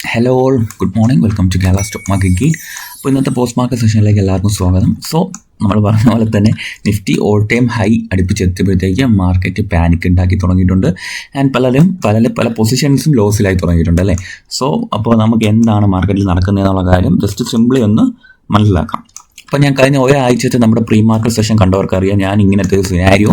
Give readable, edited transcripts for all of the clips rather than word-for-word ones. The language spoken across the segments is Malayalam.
Hello all, good morning. Welcome to Kerala stock market guide. അപ്പോൾ ഇന്നത്തെ പോസ്റ്റ് മാർക്കറ്റ് സെഷനിലേക്ക് എല്ലാവർക്കും സ്വാഗതം. സോ നമ്മൾ പറഞ്ഞ പോലെ തന്നെ നിഫ്റ്റി ഓൾ ടൈം ഹൈ അടുപ്പിച്ചെത്തിയപ്പോഴത്തേക്ക് മാർക്കറ്റ് പാനിക് ഉണ്ടാക്കി തുടങ്ങിയിട്ടുണ്ട്. ആൻഡ് പല പൊസിഷൻസും ലോസിലായി തുടങ്ങിയിട്ടുണ്ട് അല്ലേ. സോ അപ്പോൾ നമുക്ക് എന്താണ് മാർക്കറ്റിൽ നടക്കുന്നതെന്നുള്ള കാര്യം ജസ്റ്റ് സിംപ്ലി ഒന്ന് മനസ്സിലാക്കാം. അപ്പോൾ ഞാൻ കഴിഞ്ഞ ഒരാഴ്ചത്തെ നമ്മുടെ പ്രീ മാർക്കറ്റ് സെഷൻ കണ്ടവർക്കറിയാം, ഞാൻ ഇങ്ങനത്തെ ഒരു സിനാരിയോ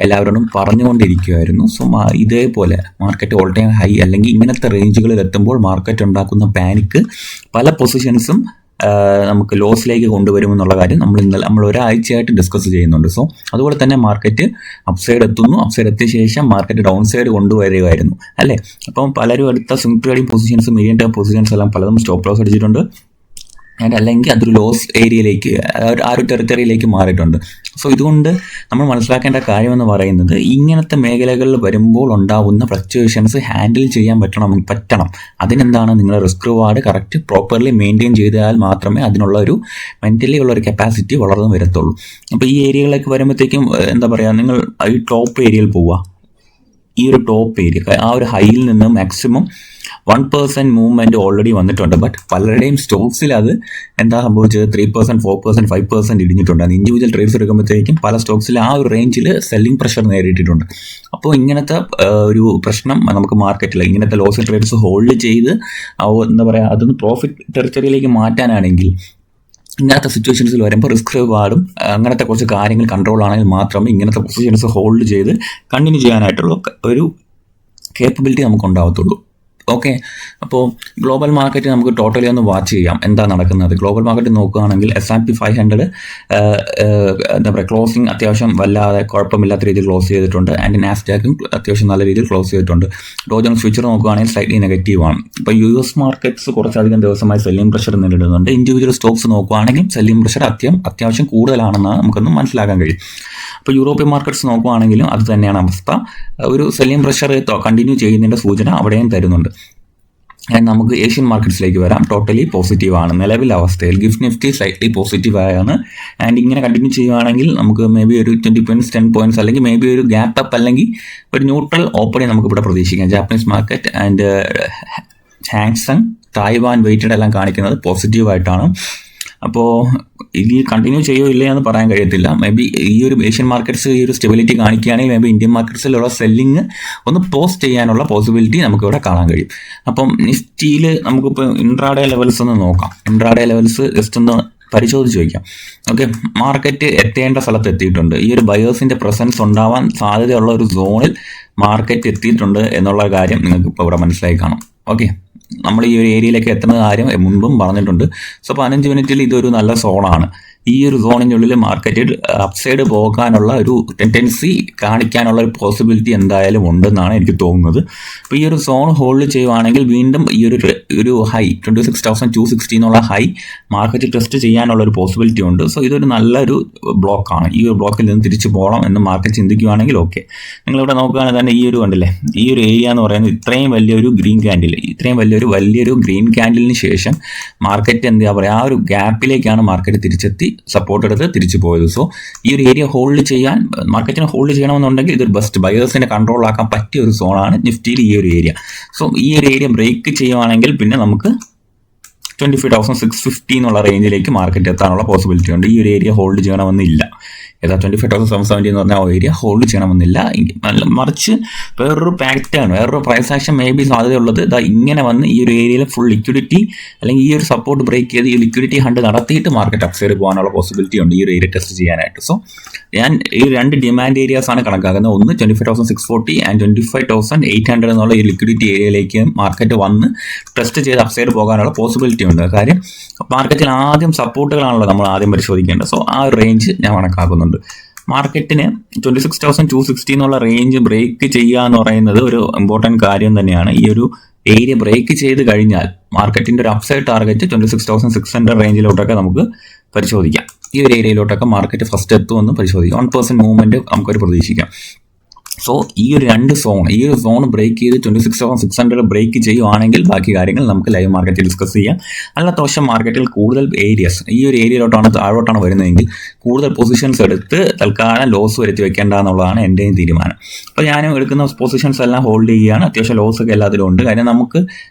എല്ലാവരോടും പറഞ്ഞുകൊണ്ടിരിക്കുമായിരുന്നു. സോ ഇതേപോലെ മാർക്കറ്റ് ഓൾ ടൈം ഹൈ അല്ലെങ്കിൽ ഇങ്ങനത്തെ റേഞ്ചുകളിൽ എത്തുമ്പോൾ മാർക്കറ്റ് ഉണ്ടാക്കുന്ന പാനിക്ക് പല പൊസിഷൻസും നമുക്ക് ലോസിലേക്ക് കൊണ്ടുവരുമെന്നുള്ള കാര്യം നമ്മൾ ഒരാഴ്ചയായിട്ട് ഡിസ്കസ് ചെയ്യുന്നുണ്ട്. സോ അതുപോലെ തന്നെ മാർക്കറ്റ് അപ്സൈഡ് എത്തുന്നു, അപ്സൈഡ് എത്തിയ ശേഷം മാർക്കറ്റ് ഡൗൺ സൈഡ് കൊണ്ടുവരികയായിരുന്നു അല്ലേ. അപ്പം പലരും എടുത്ത swing trading positions, medium term positions എല്ലാം പലതും സ്റ്റോപ്പ് ലോസ് അടിച്ചിട്ടുണ്ട്. ആൻഡ് അല്ലെങ്കിൽ അതൊരു ലോസ് ഏരിയയിലേക്ക്, ആ ഒരു ടെറിട്ടറിയിലേക്ക് മാറിയിട്ടുണ്ട്. സോ ഇതുകൊണ്ട് നമ്മൾ മനസ്സിലാക്കേണ്ട കാര്യമെന്ന് പറയുന്നത്, ഇങ്ങനത്തെ മേഖലകളിൽ വരുമ്പോൾ ഉണ്ടാവുന്ന ഫ്ലക്ച്വേഷൻസ് ഹാൻഡിൽ ചെയ്യാൻ പറ്റണം. അതിനെന്താണ്, നിങ്ങളുടെ risk reward correct properly maintain ചെയ്താൽ മാത്രമേ അതിനുള്ള ഒരു മെൻ്റലി ഉള്ള ഒരു കപ്പാസിറ്റി വളർന്നു വരത്തുള്ളൂ. അപ്പോൾ ഈ ഏരിയകളിലേക്ക് വരുമ്പോഴത്തേക്കും എന്താ പറയുക, നിങ്ങൾ ഈ ടോപ്പ് ഏരിയയിൽ പോവുക. ഈ ഒരു ടോപ്പ് ഏരിയ, ആ ഒരു ഹൈയിൽ നിന്ന് മാക്സിമം 1% മൂവ്മെൻറ്റ് ഓൾറെഡി വന്നിട്ടുണ്ട്. ബട്ട് പലരുടെയും സ്റ്റോക്സിൽ അത് എന്താ സംഭവിച്ചത്, 3%, 4%, 5% ഇടിഞ്ഞിട്ടുണ്ട്. അത് ഇൻഡിവിജ്വൽ ട്രേഡ്സ് എടുക്കുമ്പോഴത്തേക്കും പല സ്റ്റോക്സിൽ ആ ഒരു റേഞ്ചിൽ സെല്ലിംഗ് പ്രഷർ നേരിട്ടിട്ടുണ്ട്. അപ്പോൾ ഇങ്ങനത്തെ ഒരു പ്രശ്നം നമുക്ക് മാർക്കറ്റിൽ ഇങ്ങനത്തെ ലോസ് ട്രേഡ്സ് ഹോൾഡ് ചെയ്ത് എന്താ പറയുക, അതൊന്ന് പ്രോഫിറ്റ് ടെറിട്ടറിയിലേക്ക് മാറ്റാനാണെങ്കിൽ ഇങ്ങനത്തെ സിറ്റുവേഷൻസിൽ വരുമ്പോൾ റിസ്ക് റിവാർഡും അങ്ങനത്തെ കുറച്ച് കാര്യങ്ങൾ കൺട്രോൾ ആണെങ്കിൽ മാത്രമേ ഇങ്ങനത്തെ പൊസിഷൻസ് ഹോൾഡ് ചെയ്ത് കണ്ടിന്യൂ ചെയ്യാനായിട്ടുള്ള ഒരു കേപ്പബിലിറ്റി നമുക്ക് ഉണ്ടാവത്തുള്ളൂ. ഓക്കെ, അപ്പോൾ ഗ്ലോബൽ മാർക്കറ്റ് നമുക്ക് ടോട്ടലി ഒന്ന് വാച്ച് ചെയ്യാം എന്താ നടക്കുന്നത്. ഗ്ലോബൽ മാർക്കറ്റ് നോക്കുകയാണെങ്കിൽ S&P 500 എന്താ പറയുക, ക്ലോസിങ് അത്യാവശ്യം വല്ലാതെ കുഴപ്പമില്ലാത്ത രീതിയിൽ ക്ലോസ് ചെയ്തിട്ടുണ്ട്. ആൻഡ് നാസ്ഡാക്കും അത്യാവശ്യം നല്ല രീതിയിൽ ക്ലോസ് ചെയ്തിട്ടുണ്ട്. ഡോ ജോൺസ് ഫ്യൂച്ചർ നോക്കുകയാണെങ്കിൽ സ്ലൈറ്റ്ലി നെഗറ്റീവാണ്. ഇപ്പോൾ US മാർക്കറ്റ്സ് കുറച്ചധികം ദിവസമായി സെല്ലിംഗ് പ്രഷർ നേരിടുന്നുണ്ട്. ഇൻഡിവിജ്വൽ സ്റ്റോക്സ് നോക്കുകയാണെങ്കിൽ സെല്ലിംഗ് പ്രഷർ അത്യാവശ്യം കൂടുതലാണെന്ന് നമുക്കൊന്ന് മനസ്സിലാക്കാൻ കഴിയും. അപ്പോൾ യൂറോപ്യൻ മാർക്കറ്റ്സ് നോക്കുകയാണെങ്കിലും അത് തന്നെയാണ് അവസ്ഥ. ഒരു സെല്ലിംഗ് പ്രഷർ കണ്ടിന്യൂ ചെയ്യുന്നതിൻ്റെ സൂചന അവിടെയും തരുന്നുണ്ട്. ആൻഡ് നമുക്ക് ഏഷ്യൻ മാർക്കറ്റ്സിലേക്ക് വരാം. ടോട്ടലി പോസിറ്റീവാണ് നിലവിലെ അവസ്ഥയിൽ. ഗിഫ്റ്റ് നിഫ്റ്റി സ്ലൈറ്റ്ലി പോസിറ്റീവായാണ്. ആൻഡ് ഇങ്ങനെ കണ്ടിന്യൂ ചെയ്യുകയാണെങ്കിൽ നമുക്ക് മേ ബി ഒരു 20 points 10 points അല്ലെങ്കിൽ മേ ബി ഒരു ഗ്യാപ്പ് അപ്പ് അല്ലെങ്കിൽ ഒരു ന്യൂട്രൽ ഓപ്പണിംഗ് നമുക്കിവിടെ പ്രതീക്ഷിക്കാം. Japanese market and Hang Seng, Taiwan weighted എല്ലാം കാണിക്കുന്നത് പോസിറ്റീവായിട്ടാണ്. അപ്പോൾ ഇത് കണ്ടിന്യൂ ചെയ്യുമോ ഇല്ല എന്ന് പറയാൻ കഴിയത്തില്ല. മേ ബി ഈ ഒരു ഏഷ്യൻ മാർക്കറ്റ്സ് ഈ ഒരു സ്റ്റെബിലിറ്റി കാണിക്കുകയാണെങ്കിൽ മേ ബി ഇന്ത്യൻ മാർക്കറ്റ്സിലുള്ള സെല്ലിങ് ഒന്ന് പോസ്റ്റ് ചെയ്യാനുള്ള പോസിബിലിറ്റി നമുക്കിവിടെ കാണാൻ കഴിയും. അപ്പം നിഫ്റ്റിയിൽ നമുക്കിപ്പോൾ ഇൻട്രാഡേ ലെവൽസ് ഒന്ന് നോക്കാം. ഇൻട്രാഡേ ലെവൽസ് ജസ്റ്റ് ഒന്ന് പരിശോധിച്ച് വയ്ക്കാം. ഓക്കെ, മാർക്കറ്റ് എത്തേണ്ട സ്ഥലത്ത് എത്തിയിട്ടുണ്ട്. ഈ ഒരു ബയേഴ്സിൻ്റെ പ്രസൻസ് ഉണ്ടാവാൻ സാധ്യതയുള്ള ഒരു സോണിൽ മാർക്കറ്റ് എത്തിയിട്ടുണ്ട് എന്നുള്ള കാര്യം നിങ്ങൾക്ക് ഇപ്പോൾ ഇവിടെ മനസ്സിലായി കാണും. ഓക്കെ, നമ്മൾ ഈ ഒരു ഏരിയയിലേക്ക് എത്തുന്ന കാര്യം മുൻപും പറഞ്ഞിട്ടുണ്ട്. സോ 15 മിനിറ്റിൽ ഇതൊരു നല്ല സോണാണ്. ഈ ഒരു സോണിൻ്റെ ഉള്ളിൽ മാർക്കറ്റ് അപ്സൈഡ് പോകാനുള്ള ഒരു ടെൻഡൻസി കാണിക്കാനുള്ള ഒരു പോസിബിലിറ്റി എന്തായാലും ഉണ്ടെന്നാണ് എനിക്ക് തോന്നുന്നത്. അപ്പോൾ ഈ ഒരു സോൺ ഹോൾഡ് ചെയ്യുവാണെങ്കിൽ വീണ്ടും ഈ ഒരു ഹൈ 26,260 എന്നുള്ള ഹൈ മാർക്കറ്റ് ടെസ്റ്റ് ചെയ്യാനുള്ള ഒരു പോസിബിലിറ്റി ഉണ്ട്. സോ ഇതൊരു നല്ലൊരു ബ്ലോക്കാണ്. ഈ ഒരു ബ്ലോക്കിൽ നിന്ന് തിരിച്ചു പോകണം എന്ന് മാർക്കറ്റ് ചിന്തിക്കുകയാണെങ്കിൽ ഓക്കെ. നിങ്ങളിവിടെ നോക്കുകയാണെങ്കിൽ തന്നെ ഈ ഒരു കണ്ടില്ലേ, ഈ ഒരു ഏരിയ എന്ന് പറയുന്നത് ഇത്രയും വലിയൊരു ഗ്രീൻ ക്യാൻഡിലിന് ശേഷം മാർക്കറ്റ് എന്താ പറയുക, ആ ഒരു ഗ്യാപ്പിലേക്കാണ് മാർക്കറ്റ് തിരിച്ചെത്തി സപ്പോർട്ട് എടുത്ത് തിരിച്ചു പോയത്. സോ ഈ ഒരു ഏരിയ ഹോൾഡ് ചെയ്യാൻ, മാർക്കറ്റിനെ ഹോൾഡ് ചെയ്യണമെന്നുണ്ടെങ്കിൽ ഇതൊരു ബെസ്റ്റ് ബയേഴ്സിനെ കൺട്രോൾ ആക്കാൻ പറ്റിയ ഒരു സോണാണ് നിഫ്റ്റിയിൽ ഈ ഒരു ഏരിയ. സോ ഈ ഒരു ഏരിയ ബ്രേക്ക് ചെയ്യുവാണെങ്കിൽ പിന്നെ നമുക്ക് 25,650 എന്നുള്ള റേഞ്ചിലേക്ക് മാർക്കറ്റ് എത്താനുള്ള പോസിബിലിറ്റി ഉണ്ട്. ഈ ഒരു ഏരിയ ഹോൾഡ് ചെയ്യണമെന്നില്ല. ഏതാ 25,770 എന്ന് പറഞ്ഞാൽ ആ ഏരിയ ഹോൾഡ് ചെയ്യണമെന്നില്ല. മറിച്ച് വേറൊരു പാറ്റേൺ, വേറൊരു പ്രൈസ് ആക്ഷൻ മേ ബി സാധ്യതയുള്ളത് ഇതാ ഇങ്ങനെ വന്ന് ഈ ഒരു ഏരിയയിൽ ഫുൾ ലിക്വിഡിറ്റി അല്ലെങ്കിൽ ഈ ഒരു സപ്പോർട്ട് ബ്രേക്ക് ചെയ്ത് ഈ ലിക്വിഡിറ്റി ഹണ്ട് നടത്തിയിട്ട് മാർക്കറ്റ് അപ്സൈഡ് പോകാനുള്ള പോസിബിലിറ്റി ഉണ്ട് ഈ ഒരു ഏരിയ ടെസ്റ്റ് ചെയ്യാനായിട്ട്. സോ ഞാൻ ഈ രണ്ട് ഡിമാൻഡ് ഏരിയാസ് ആണ് കണക്കാക്കുന്നത്. ഒന്ന് 25,640 ആൻഡ് 25,800 എന്നുള്ള ഈ ലിക്വിഡിറ്റി ഏരിയയിലേക്ക് മാർക്കറ്റ് വന്ന് ടെസ്റ്റ് ചെയ്ത് അപ്സൈഡ് പോകാനുള്ള പോസിബിലിറ്റി ഉണ്ട്. കാര്യം മാർക്കറ്റിൽ ആദ്യം സപ്പോർട്ടുകളാണല്ലോ നമ്മൾ ആദ്യം പരിശോധിക്കേണ്ടത്. സോ ആ ഒരു റേഞ്ച് ഞാൻ കണക്കാക്കുന്നുണ്ട്. മാർക്കറ്റിന് 26,260 എന്നുള്ള റേഞ്ച് ബ്രേക്ക് ചെയ്യുക എന്ന് പറയുന്നത് ഒരു ഇമ്പോർട്ടൻറ്റ് കാര്യം തന്നെയാണ്. ഈ ഒരു ഏരിയ ബ്രേക്ക് ചെയ്ത് കഴിഞ്ഞാൽ മാർക്കറ്റിൻ്റെ ഒരു അപ്സൈഡ് ടാർഗറ്റ് 26,600 റേഞ്ചിലോട്ടൊക്കെ നമുക്ക് പരിശോധിക്കാം. ഈ ഒരു ഏരിയയിലോട്ടൊക്കെ മാർക്കറ്റ് ഫസ്റ്റ് എത്തുമെന്ന് പരിശോധിക്കാം. 1% മൂവ്മെൻറ്റ് നമുക്കൊരു പ്രതീക്ഷിക്കാം. സോ ഈ ഒരു സോൺ ബ്രേക്ക് ചെയ്ത് 26,600 ബ്രേക്ക് ചെയ്യുവാണെങ്കിൽ ബാക്കി കാര്യങ്ങൾ നമുക്ക് ലൈവ് മാർക്കറ്റിൽ ഡിസ്കസ് ചെയ്യാം. അല്ലാത്ത പക്ഷം മാർക്കറ്റിൽ കൂടുതൽ ഏരിയസ് ഈ ഒരു ഏരിയയിലോട്ടാണ് താഴോട്ടാണ് വരുന്നതെങ്കിൽ കൂടുതൽ പൊസിഷൻസ് എടുത്ത് തൽക്കാലം ലോസ് വരുത്തി വെക്കേണ്ട എന്നുള്ളതാണ് എൻ്റെയും തീരുമാനം. അപ്പോൾ ഞാനും എടുക്കുന്ന പൊസിഷൻസ് എല്ലാം ഹോൾഡ് ചെയ്യുകയാണ്. അത്യാവശ്യം ലോസ് ഒക്കെ എല്ലാത്തിലും ഉണ്ട്. കാര്യം നമുക്ക്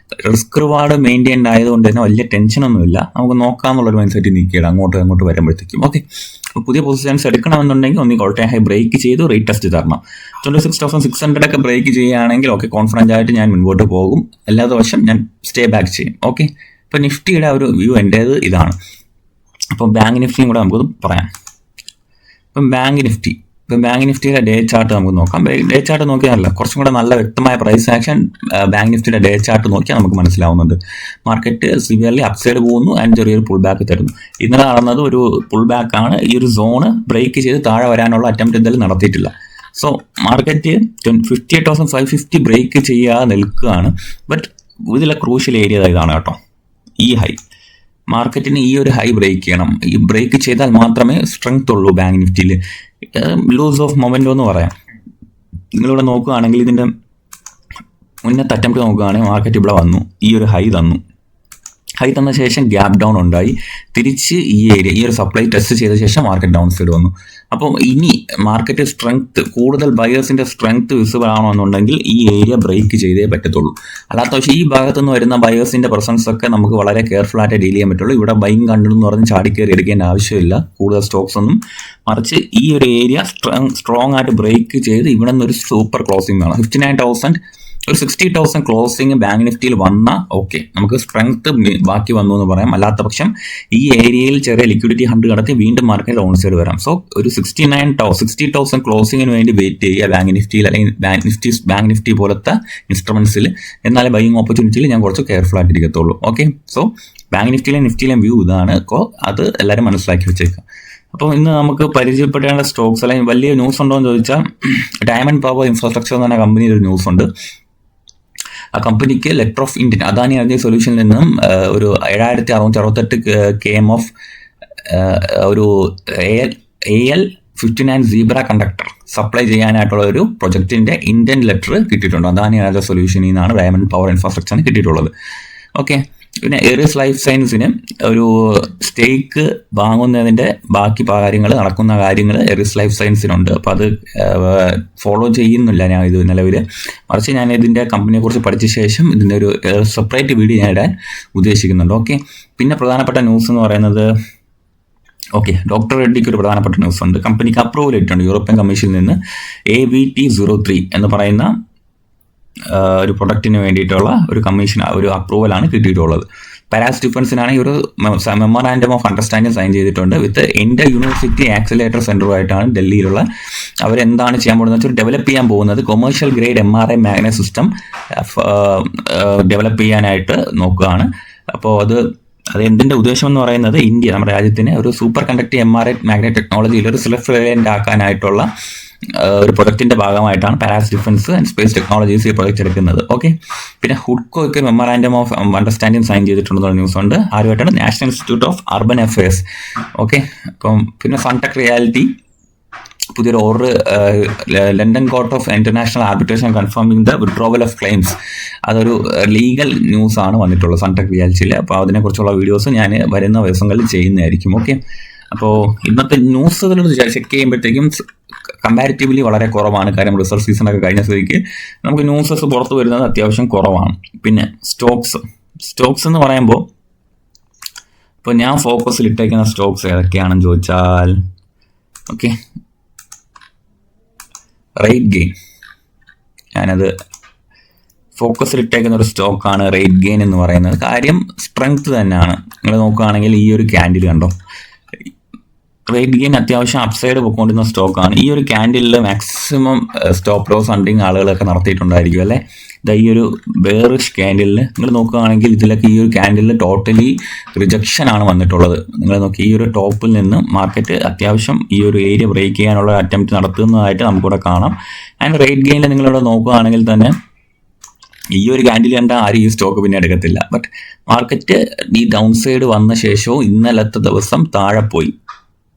റിസ്ക് റിവാർഡ് മെയിൻറ്റെയിൻഡ് ആയതുകൊണ്ട് തന്നെ വലിയ ടെൻഷനൊന്നുമില്ല. നമുക്ക് നോക്കാമെന്നുള്ളൊരു മൈൻഡ് സെറ്റ് നിൽക്കുകയാണ് അങ്ങോട്ട് വരുമ്പോഴത്തേക്കും. ഓക്കെ, അപ്പോൾ പുതിയ പൊസിഷൻസ് എടുക്കണമെന്നുണ്ടെങ്കിൽ ഒന്നി ഓൾ ടൈം ഹൈ ബ്രേക്ക് ചെയ്ത് റേറ്റ് ടെസ്റ്റ് തരണം. 26,600 ഒക്കെ ബ്രേക്ക് ചെയ്യുകയാണെങ്കിൽ ഓക്കെ, കോൺഫിഡൻ്റ് ആയിട്ട് ഞാൻ മുൻപോട്ട് പോകും. അല്ലാത്ത വശം ഞാൻ സ്റ്റേ ബാക്ക് ചെയ്യും. ഓക്കെ, ഇപ്പോൾ നിഫ്റ്റിയുടെ ഒരു വ്യൂ എൻ്റേത് ഇതാണ്. അപ്പോൾ ബാങ്ക് നിഫ്റ്റിയും കൂടെ നമുക്ക് പറയാം. ഇപ്പം ബാങ്ക് നിഫ്റ്റിയുടെ ഡേ ചാർട്ട് നമുക്ക് നോക്കാം. ഡേ ചാർട്ട് നോക്കിയാലല്ല, കുറച്ചും കൂടെ നല്ല വ്യക്തമായ പ്രൈസ് ആക്ഷൻ ബാങ്ക് നിഫ്റ്റിയുടെ ഡേ ചാർട്ട് നോക്കിയാൽ നമുക്ക് മനസ്സിലാവുന്നുണ്ട്. മാർക്കറ്റ് സിവിയർലി അപ്സൈഡ് പോകുന്നു ആൻഡ് ചെറിയൊരു പുൾ ബാക്ക് തരുന്നു. ഇന്നലെ നടന്നത് ഒരു പുൾ ബാക്കാണ്. ഈ ഒരു സോണ് ബ്രേക്ക് ചെയ്ത് താഴെ വരാനുള്ള അറ്റംപ്റ്റ് എന്തായാലും നടത്തിയിട്ടില്ല. സോ മാർക്കറ്റ് 58,550 ബ്രേക്ക് ചെയ്യാതെ നിൽക്കുകയാണ്. ബട്ട് ഇതിലെ ക്രൂഷ്യൽ ഏരിയ ഇതാണ് കേട്ടോ, ഈ ഹൈ. മാർക്കറ്റിന് ഈ ഒരു ഹൈ ബ്രേക്ക് ചെയ്യണം. ഈ ബ്രേക്ക് ചെയ്താൽ മാത്രമേ സ്ട്രെങ്ത് ഉള്ളൂ ബാങ്ക് നിഫ്റ്റിയിൽ. ലൂസ് ഓഫ് മൊമെൻറ്റോ എന്ന് പറയാം. നിങ്ങളിവിടെ നോക്കുകയാണെങ്കിൽ ഇതിൻ്റെ മുന്നത്തെ അറ്റംപ്റ്റ് നോക്കുകയാണെങ്കിൽ മാർക്കറ്റ് ഇവിടെ വന്നു, ഈ ഒരു ഹൈ തന്ന ശേഷം ഗ്യാപ്പ് ഡൗൺ ഉണ്ടായി. തിരിച്ച് ഈ ഒരു സപ്ലൈ ടെസ്റ്റ് ചെയ്ത ശേഷം മാർക്കറ്റ് ഡൗൺ സൈഡ് വന്നു. അപ്പോൾ ഇനി മാർക്കറ്റ് സ്ട്രെങ്ത്, കൂടുതൽ ബയേഴ്സിൻ്റെ സ്ട്രെങ്ത് വിസിബിൾ ആണെന്നുണ്ടെങ്കിൽ ഈ ഏരിയ ബ്രേക്ക് ചെയ്തേ പറ്റത്തുള്ളൂ. അല്ലാത്ത പക്ഷേ ഈ ഭാഗത്തു നിന്ന് വരുന്ന ബയേഴ്സിൻ്റെ പ്രസൻസ് ഒക്കെ നമുക്ക് വളരെ കെയർഫുൾ ആയിട്ട് ഡീൽ ചെയ്യാൻ പറ്റുള്ളൂ. ഇവിടെ ബൈങ് കണ്ടെന്ന് പറഞ്ഞ് ചാടിക്കയറി എടുക്കേണ്ട ആവശ്യമില്ല കൂടുതൽ സ്റ്റോക്സ് ഒന്നും. മറിച്ച് ഈ ഒരു ഏരിയ സ്ട്രോങ് ആയിട്ട് ബ്രേക്ക് ചെയ്ത് ഇവിടെ നിന്നൊരു സൂപ്പർ ക്ലോസിംഗ് വേണം. 59,000 ഒരു 60,000 ക്ലോസിങ് ബാങ്ക് നിഫ്റ്റിയിൽ വന്നാൽ ഓക്കെ, നമുക്ക് സ്ട്രെങ്ത് ബാക്കി വന്നു എന്ന് പറയാം. അല്ലാത്ത പക്ഷം ഈ ഏരിയയിൽ ചെറിയ ലിക്വിഡിറ്റി ഹണ്ട് കടത്തി വീണ്ടും മാർക്കറ്റ് ഓൺ സൈഡ് വരാം. സോ ഒരു 60,000 ക്ലോസിങ്ങിന് വേണ്ടി വെയിറ്റ് ചെയ്യുക ബാങ്ക് നിഫ്റ്റിയിൽ, അല്ലെങ്കിൽ ബാങ്ക് നിഫ്റ്റി പോലത്തെ ഇൻസ്ട്രുമെന്റ്സിൽ. എന്നാലേ ബൈയിങ് ഓപ്പർച്യൂണിറ്റിയിൽ ഞാൻ കുറച്ച് കെയർഫുൾ ആയിട്ടിരിക്കത്തുള്ളൂ. ഓക്കെ, സോ ബാങ്ക് നിഫ്റ്റിയിലെ വ്യൂ ഇതാണ്. അത് എല്ലാവരും മനസ്സിലാക്കി വെച്ചേക്കാം. അപ്പോൾ ഇന്ന് നമുക്ക് പരിചയപ്പെടേണ്ട സ്റ്റോക്സ് അല്ലെങ്കിൽ വലിയ ന്യൂസ് ഉണ്ടോ എന്ന് ചോദിച്ചാൽ, ഡയമണ്ട് പവർ ഇൻഫ്രാസ്ട്രക്ചർ എന്ന് പറഞ്ഞ കമ്പനിയുടെ ഒരു ന്യൂസ് ഉണ്ട്. ആ കമ്പനിക്ക് letter of intent Adani energy സൊല്യൂഷനിൽ നിന്നും ഒരു 7,668 km ഓഫ് ഒരു AL59 സീബ്ര കണ്ടക്ടർ സപ്ലൈ ചെയ്യാനായിട്ടുള്ള ഒരു പ്രൊജക്ടിന്റെ ഇന്ത്യൻ ലെറ്റർ കിട്ടിയിട്ടുണ്ട്. അദാനി എനർജി സൊല്യൂഷനിൽ നിന്നാണ് ഡയമണ്ട് പവർ ഇൻഫ്രാസ്ട്രക്ചറിന് കിട്ടിയിട്ടുള്ളത്. ഓക്കെ, പിന്നെ എറിസ് ലൈഫ് സയൻസിന് ഒരു സ്റ്റേക്ക് വാങ്ങുന്നതിൻ്റെ ബാക്കി കാര്യങ്ങൾ നടക്കുന്ന കാര്യങ്ങൾ എറിസ് ലൈഫ് സയൻസിനുണ്ട്. അപ്പോൾ അത് ഫോളോ ചെയ്യുന്നില്ല ഞാൻ ഇത് നിലവിൽ. മറിച്ച് ഞാൻ ഇതിൻ്റെ കമ്പനിയെക്കുറിച്ച് പഠിച്ച ശേഷം ഇതിൻ്റെ ഒരു സെപ്പറേറ്റ് വീഡിയോ ഞാൻ ഇടാൻ ഉദ്ദേശിക്കുന്നുണ്ട്. ഓക്കെ, പിന്നെ പ്രധാനപ്പെട്ട ന്യൂസ് എന്ന് പറയുന്നത്, ഓക്കെ, ഡോക്ടർ റെഡ്ഡിക്ക് ഒരു പ്രധാനപ്പെട്ട ന്യൂസ് ഉണ്ട്. കമ്പനിക്ക് അപ്രൂവൽ ഇട്ടുണ്ട് യൂറോപ്യൻ കമ്മീഷനിൽ നിന്ന്. AVT03 എന്ന് പറയുന്ന ഒരു പ്രൊഡക്റ്റിന് വേണ്ടിയിട്ടുള്ള ഒരു ഒരു അപ്രൂവലാണ് കിട്ടിയിട്ടുള്ളത്. പാരാസ് ഡിഫൻസിനാണെങ്കിൽ ഒരു മെമ്മോറാൻഡം ഓഫ് അണ്ടർസ്റ്റാൻഡിംഗ് സൈൻ ചെയ്തിട്ടുണ്ട് വിത്ത് എൻ്റെ യൂണിവേഴ്സിറ്റി ആക്സിലേറ്റർ സെൻ്ററുമായിട്ടാണ് ഡൽഹിയിലുള്ള. അവരെന്താണ് ചെയ്യാൻ പോകുന്നത് വെച്ചാൽ ഡെവലപ്പ് ചെയ്യാൻ പോകുന്നത് commercial grade MRI magnet system develop ചെയ്യാനായിട്ട് നോക്കുകയാണ്. അപ്പോൾ അത് എന്തിൻ്റെ ഉദ്ദേശം എന്ന് പറയുന്നത്, ഇന്ത്യ നമ്മുടെ രാജ്യത്തിന് ഒരു സൂപ്പർ കണ്ടക്ടീവ് MRI മാഗ്നറ്റ് ടെക്നോളജിയിൽ ഒരു സെൽഫ് റിലയൻ്റ് ആക്കാനായിട്ടുള്ള ഒരു പ്രൊജക്റ്റിന്റെ ഭാഗമായിട്ടാണ് Paras Defence and Space Technologies ഈ പ്രൊജക്ട് എടുക്കുന്നത്. ഓക്കെ, പിന്നെ ഹുഡ്കോയ്ക്ക് മെമ്മോറാൻഡം ഓഫ് അണ്ടർസ്റ്റാൻഡിംഗ് സൈൻ ചെയ്തിട്ടുണ്ടെന്നുള്ള ന്യൂസ് ഉണ്ട്. ആരുമായിട്ടാണ്? National Institute of Urban Affairs. Okay, അപ്പം പിന്നെ സൺടെക് റിയാലിറ്റി പുതിയൊരു order, London Court of International Arbitration confirming the withdrawal of claims. അതൊരു ലീഗൽ ന്യൂസ് ആണ് വന്നിട്ടുള്ളത് സൺടെക് റിയാലിറ്റിയിൽ. അപ്പോൾ അതിനെക്കുറിച്ചുള്ള വീഡിയോസ് ഞാൻ വരുന്ന ദിവസങ്ങളിൽ ചെയ്യുന്നതായിരിക്കും. ഓക്കെ, അപ്പോൾ ഇന്നത്തെ ന്യൂസുകൾ ചെക്ക് ചെയ്യുമ്പോഴത്തേക്കും കമ്പാരിറ്റീവ്ലി വളരെ കുറവാണ്. കാര്യം റിസർച്ച് സീസണൊക്കെ കഴിഞ്ഞ സ്ഥിതിക്ക് നമുക്ക് ന്യൂസസ് പുറത്ത് വരുന്നത് അത്യാവശ്യം കുറവാണ്. പിന്നെ സ്റ്റോക്സ് എന്ന് പറയുമ്പോൾ ഇപ്പോൾ ഞാൻ ഫോക്കസിൽ ഇട്ടേക്കുന്ന സ്റ്റോക്സ് ഏതൊക്കെയാണെന്ന് ചോദിച്ചാൽ, ഓക്കെ, റേറ്റ് ഗെയിൻ, ഞാനത് ഫോക്കസിൽ ഇട്ടേക്കുന്ന ഒരു സ്റ്റോക്കാണ് റേറ്റ് ഗെയിൻ എന്ന് പറയുന്നത്. കാര്യം സ്ട്രെങ്ത് തന്നെയാണ്. നിങ്ങൾ നോക്കുകയാണെങ്കിൽ ഈ ഒരു ക്യാൻഡിൽ കണ്ടോ, റേറ്റ് ഗെയിൻ അത്യാവശ്യം അപ്സൈഡ് പോയിക്കൊണ്ടിരുന്ന സ്റ്റോക്കാണ്. ഈ ഒരു ക്യാൻഡിലിൽ മാക്സിമം സ്റ്റോപ്പ് ലോസ് ഹണ്ടിങ് ആളുകളൊക്കെ നടത്തിയിട്ടുണ്ടായിരിക്കും അല്ലേ. ഈ ഒരു ബെയറിഷ് ക്യാൻഡിലിൽ നിങ്ങൾ നോക്കുകയാണെങ്കിൽ ഇതിലൊക്കെ ഈ ഒരു ക്യാൻഡിലിൽ ടോട്ടലി റിജക്ഷൻ ആണ് വന്നിട്ടുള്ളത്. നിങ്ങൾ നോക്കി, ഈ ഒരു ടോപ്പിൽ നിന്ന് മാർക്കറ്റ് അത്യാവശ്യം ഈ ഒരു ഏരിയ ബ്രേക്ക് ചെയ്യാനുള്ള അറ്റംപ്റ്റ് നടത്തുന്നതായിട്ട് നമുക്കിവിടെ കാണാം. ആൻഡ് റേറ്റ് ഗെയിനിൽ നിങ്ങളിവിടെ നോക്കുകയാണെങ്കിൽ തന്നെ ഈ ഒരു ക്യാൻഡിൽ കണ്ട ആരും ഈ സ്റ്റോക്ക് പിന്നെ എടുക്കത്തില്ല. ബട്ട് മാർക്കറ്റ് ഈ ഡൗൺ സൈഡ് വന്ന ശേഷവും ഇന്നലത്തെ ദിവസം താഴെ പോയി.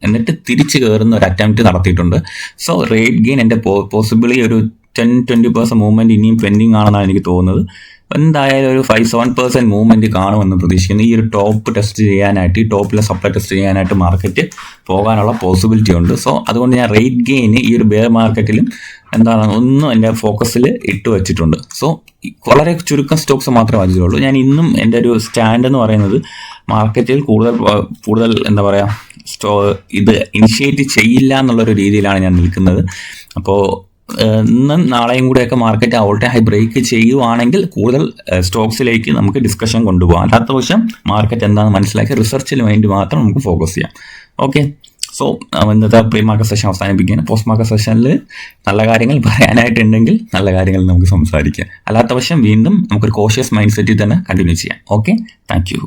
എന്നിട്ട് തിരിച്ച് കയറുന്ന ഒരു അറ്റംപ്റ്റ് നടത്തിയിട്ടുണ്ട്. സോ റേറ്റ് ഗെയിൻ എൻ്റെ പോസിബിളി ഒരു 10-20% മൂവ്മെൻറ്റ് ഇനിയും പെൻഡിങ് ആണെന്നാണ് എനിക്ക് തോന്നുന്നത്. എന്തായാലും ഒരു 5-7% മൂവ്മെൻറ്റ് കാണുമെന്ന് പ്രതീക്ഷിക്കുന്നു. ഈ ഒരു ടോപ്പ് ടെസ്റ്റ് ചെയ്യാനായിട്ട്, ഈ ടോപ്പിലെ സപ്ലൈ ടെസ്റ്റ് ചെയ്യാനായിട്ട് മാർക്കറ്റ് പോകാനുള്ള പോസിബിലിറ്റി ഉണ്ട്. സോ അതുകൊണ്ട് ഞാൻ റേറ്റ് ഗെയിന് ഈ ഒരു ബെയർ മാർക്കറ്റിലും ഒന്നും എൻ്റെ ഫോക്കസിൽ ഇട്ട് വെച്ചിട്ടുണ്ട്. സോ വളരെ ചുരുക്കം സ്റ്റോക്സ് മാത്രമേ വാങ്ങിച്ചുള്ളൂ. ഞാൻ ഇന്നും എൻ്റെ ഒരു സ്റ്റാൻഡ് എന്ന് പറയുന്നത് മാർക്കറ്റിൽ കൂടുതൽ എന്താ പറയുക ഇത് ഇനിഷ്യേറ്റ് ചെയ്യില്ല എന്നുള്ളൊരു രീതിയിലാണ് ഞാൻ നിൽക്കുന്നത്. അപ്പോൾ ഇന്നും നാളെയും കൂടെയൊക്കെ market all time high break ചെയ്യുവാണെങ്കിൽ കൂടുതൽ സ്റ്റോക്സിലേക്ക് നമുക്ക് ഡിസ്കഷൻ കൊണ്ടുപോകാം. അല്ലാത്ത പക്ഷം മാർക്കറ്റ് എന്താണെന്ന് മനസ്സിലാക്കി റിസർച്ചിന് വേണ്ടി മാത്രം നമുക്ക് ഫോക്കസ് ചെയ്യാം. ഓക്കെ, സോ ഇന്നത്തെ പ്രീ മാർക്കറ്റ് സെഷൻ അവസാനിപ്പിക്കുകയാണ്. പോസ്റ്റ് മാർക്കറ്റ് സെഷനിൽ നല്ല കാര്യങ്ങൾ പറയാനായിട്ടുണ്ടെങ്കിൽ നല്ല കാര്യങ്ങൾ നമുക്ക് സംസാരിക്കാം. അല്ലാത്ത പക്ഷം വീണ്ടും നമുക്കൊരു കോഷ്യസ് മൈൻഡ് സെറ്റിൽ തന്നെ കണ്ടിന്യൂ ചെയ്യാം. Okay, thank you.